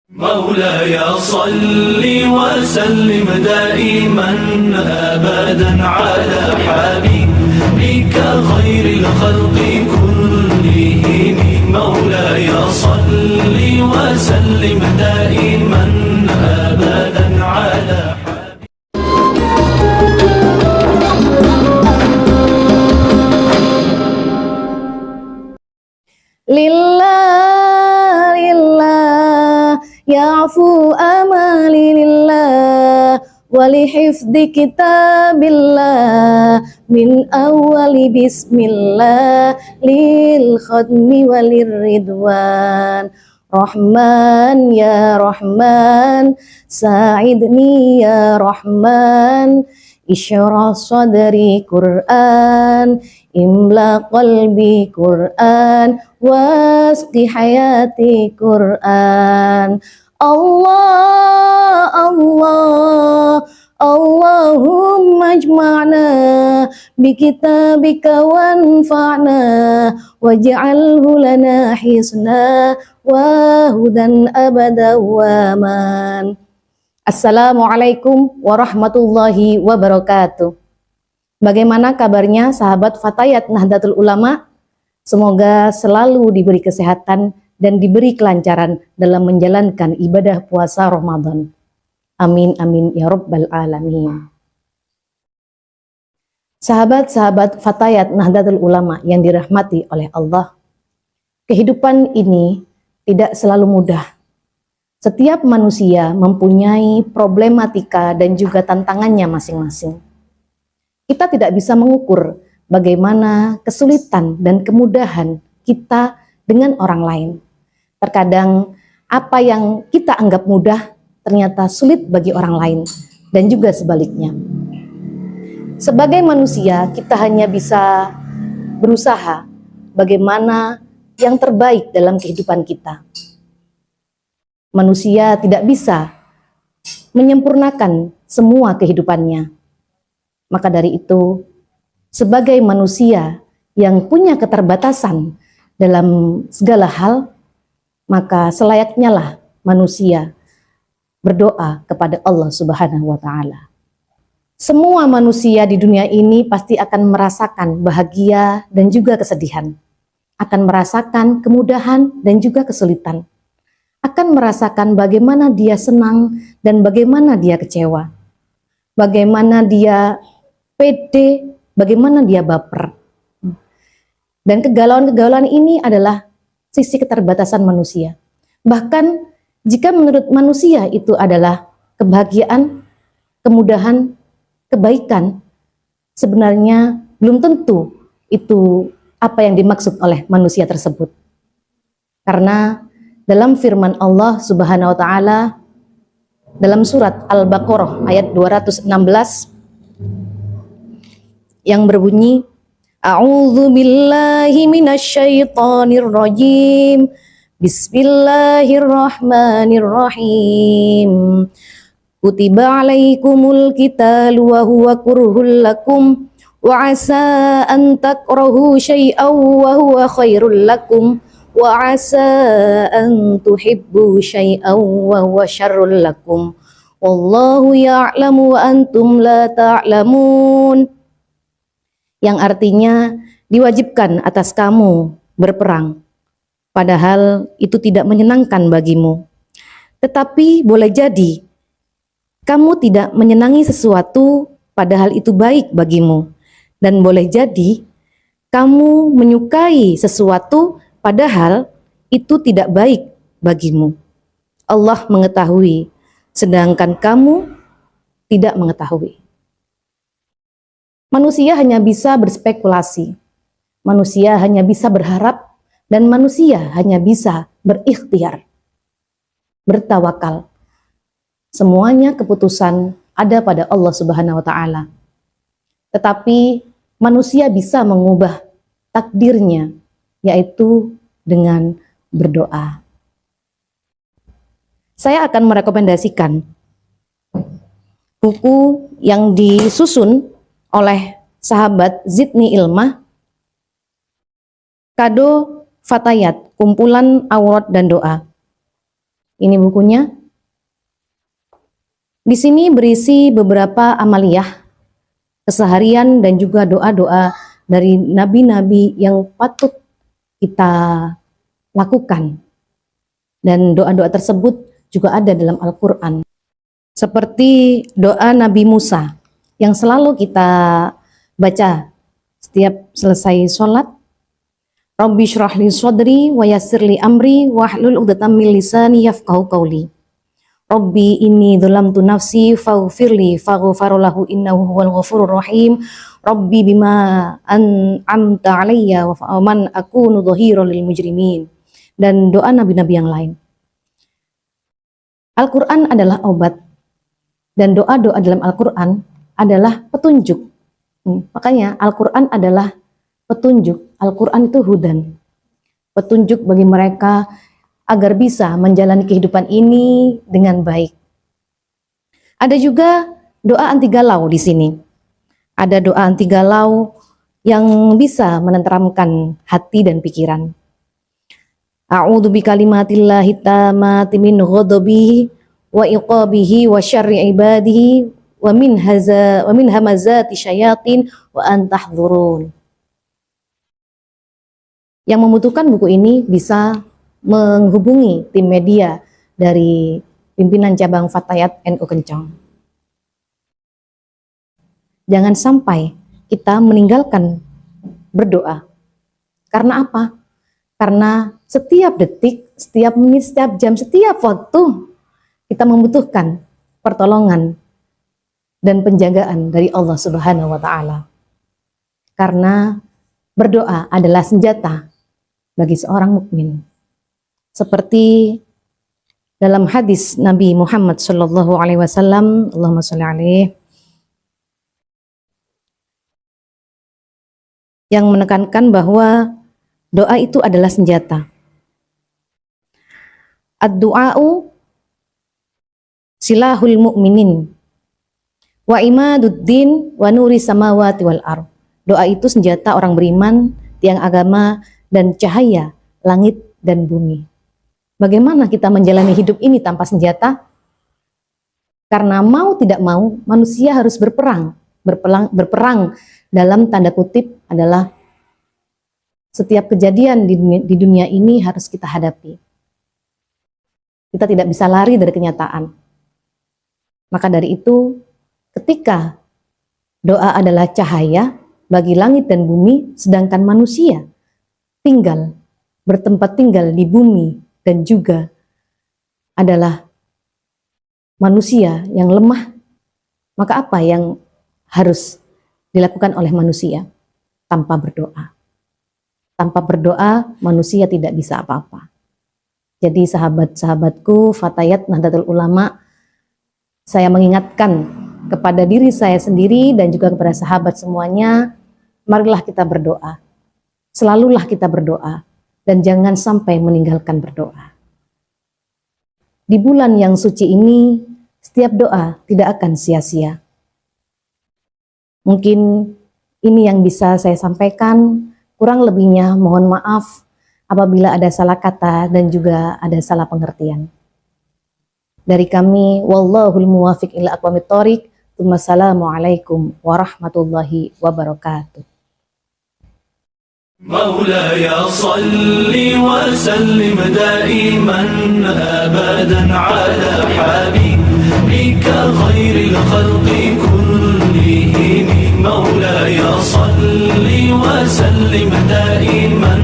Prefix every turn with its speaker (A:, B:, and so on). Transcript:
A: مولاي صل وسلم دائما أبدا على حبيبك خير الخلق كلهم مولاي صل وسلم دائما أبدا على
B: Lillah, lillah, ya'fu amali lillah, walihifdi kitabillah, min awali bismillah, lil khadmi walir ridwan. Rahman ya Rahman, sa'idni ya Rahman, Isyrah sadri Qur'an, imla qalbi Qur'an, wasqi hayati Qur'an. Allah, Allah, Allahumma ajma'na bikitabika wanfa'na waj'alhu lana hisna wa hudan abada wa aman. Assalamualaikum warahmatullahi wabarakatuh. Bagaimana kabarnya sahabat Fatayat Nahdlatul Ulama? Semoga selalu diberi kesehatan dan diberi kelancaran dalam menjalankan ibadah puasa Ramadan. Amin amin ya rabbal alamin. Sahabat-sahabat Fatayat Nahdlatul Ulama yang dirahmati oleh Allah, kehidupan ini tidak selalu mudah. Setiap manusia mempunyai problematika dan juga tantangannya masing-masing. Kita tidak bisa mengukur bagaimana kesulitan dan kemudahan kita dengan orang lain. Terkadang apa yang kita anggap mudah ternyata sulit bagi orang lain dan juga sebaliknya. Sebagai manusia, kita hanya bisa berusaha bagaimana yang terbaik dalam kehidupan kita. Manusia tidak bisa menyempurnakan semua kehidupannya. Maka dari itu, sebagai manusia yang punya keterbatasan dalam segala hal, maka selayaknya lah manusia berdoa kepada Allah Subhanahu wa Ta'ala. Semua manusia di dunia ini pasti akan merasakan bahagia dan juga kesedihan, akan merasakan kemudahan dan juga kesulitan, akan merasakan bagaimana dia senang dan bagaimana dia kecewa, bagaimana dia pede, bagaimana dia baper. Dan kegalauan-kegalauan ini adalah sisi keterbatasan manusia. Bahkan jika menurut manusia itu adalah kebahagiaan, kemudahan, kebaikan, sebenarnya belum tentu itu apa yang dimaksud oleh manusia tersebut. Karena dalam firman Allah Subhanahu wa Ta'ala dalam surat Al-Baqarah ayat 216 yang berbunyi, A'udzu billahi minasyaitonir rajim. Bismillahirrahmanirrahim. Kutiba alaikumul qitalu wa huwa kurhul lakum wa asa an takrahu syai'aw wa huwa khairul lakum wa asa an tuhibbu syai'aw wa huwa syarrul lakum wallahu ya'lamu wa antum la ta'lamun. Yang artinya diwajibkan atas kamu berperang, padahal itu tidak menyenangkan bagimu. Tetapi boleh jadi kamu tidak menyenangi sesuatu padahal itu baik bagimu, dan boleh jadi kamu menyukai sesuatu padahal itu tidak baik bagimu. Allah mengetahui, sedangkan kamu tidak mengetahui. Manusia hanya bisa berspekulasi, manusia hanya bisa berharap, dan manusia hanya bisa berikhtiar, bertawakal. Semuanya keputusan ada pada Allah Subhanahu wa Ta'ala. Tetapi manusia bisa mengubah takdirnya, yaitu dengan berdoa. Saya akan merekomendasikan buku yang disusun oleh sahabat Zidni Ilmah, Kado Fatayat, kumpulan aurat dan doa. Ini bukunya. Di sini berisi beberapa amaliyah keseharian dan juga doa-doa dari nabi-nabi yang patut kita lakukan. Dan doa-doa tersebut juga ada dalam Al-Quran. Seperti doa Nabi Musa yang selalu kita baca setiap selesai sholat. Rabbi syrah li sadri wa yassir li amri wahlul 'uqdatam min lisani yafqahu qawli. Rabbi inni dzalamtu nafsi faghfirli faghfara lahu innahu huwal ghafurur rahim. Rabbi bima an'amta 'alayya wa man akunu dhahiran lil mujrimin. Dan doa nabi-nabi yang lain. Al-Quran adalah obat dan doa-doa dalam Al-Quran adalah petunjuk. Makanya Al-Quran adalah petunjuk. Al-Quran itu hudan, petunjuk bagi mereka agar bisa menjalani kehidupan ini dengan baik. Ada juga doa anti galau di sini. Ada doa anti galau yang bisa menenteramkan hati dan pikiran. A'udzu bikalimatillahi tammati min ghadabihi wa iqabihi wa syarri ibadihi wa min hamazati syayatin wa an tahdhurun. Yang membutuhkan buku ini bisa menghubungi tim media dari pimpinan cabang Fatayat NU Kencong. Jangan sampai kita meninggalkan berdoa. Karena apa? Karena setiap detik, setiap menit, setiap jam, setiap waktu kita membutuhkan pertolongan dan penjagaan dari Allah Subhanahu wa Ta'ala. Karena berdoa adalah senjata bagi seorang mukmin. Seperti dalam hadis Nabi Muhammad sallallahu alaihi wasallam, Allahumma shalli alaihi, yang menekankan bahwa doa itu adalah senjata. Ad-du'a'u silahul mu'minin wa imaduddin wa nuri samawati wal ardh. Doa itu senjata orang beriman, tiang agama, dan cahaya langit dan bumi. Bagaimana kita menjalani hidup ini tanpa senjata? Karena mau tidak mau, manusia harus berperang. Berperang dalam tanda kutip adalah setiap kejadian di dunia ini harus kita hadapi. Kita tidak bisa lari dari kenyataan. Maka dari itu, ketika doa adalah cahaya bagi langit dan bumi, sedangkan manusia bertempat tinggal di bumi dan juga adalah manusia yang lemah, maka apa yang harus dilakukan oleh manusia? Tanpa berdoa. Tanpa berdoa, manusia tidak bisa apa-apa. Jadi sahabat-sahabatku, Fatayat Nahdlatul Ulama, saya mengingatkan kepada diri saya sendiri dan juga kepada sahabat semuanya, marilah kita berdoa. Selalulah kita berdoa dan jangan sampai meninggalkan berdoa. Di bulan yang suci ini, setiap doa tidak akan sia-sia. Mungkin ini yang bisa saya sampaikan, kurang lebihnya mohon maaf apabila ada salah kata dan juga ada salah pengertian. Dari kami, wallahul muwafiq ila aqwamit thoriq. Wassalamualaikum warahmatullahi wabarakatuh.
A: مولاي صل وسلم دائما أبدا على حبيبك خير الخلق كلهم. مولاي صل وسلم دائما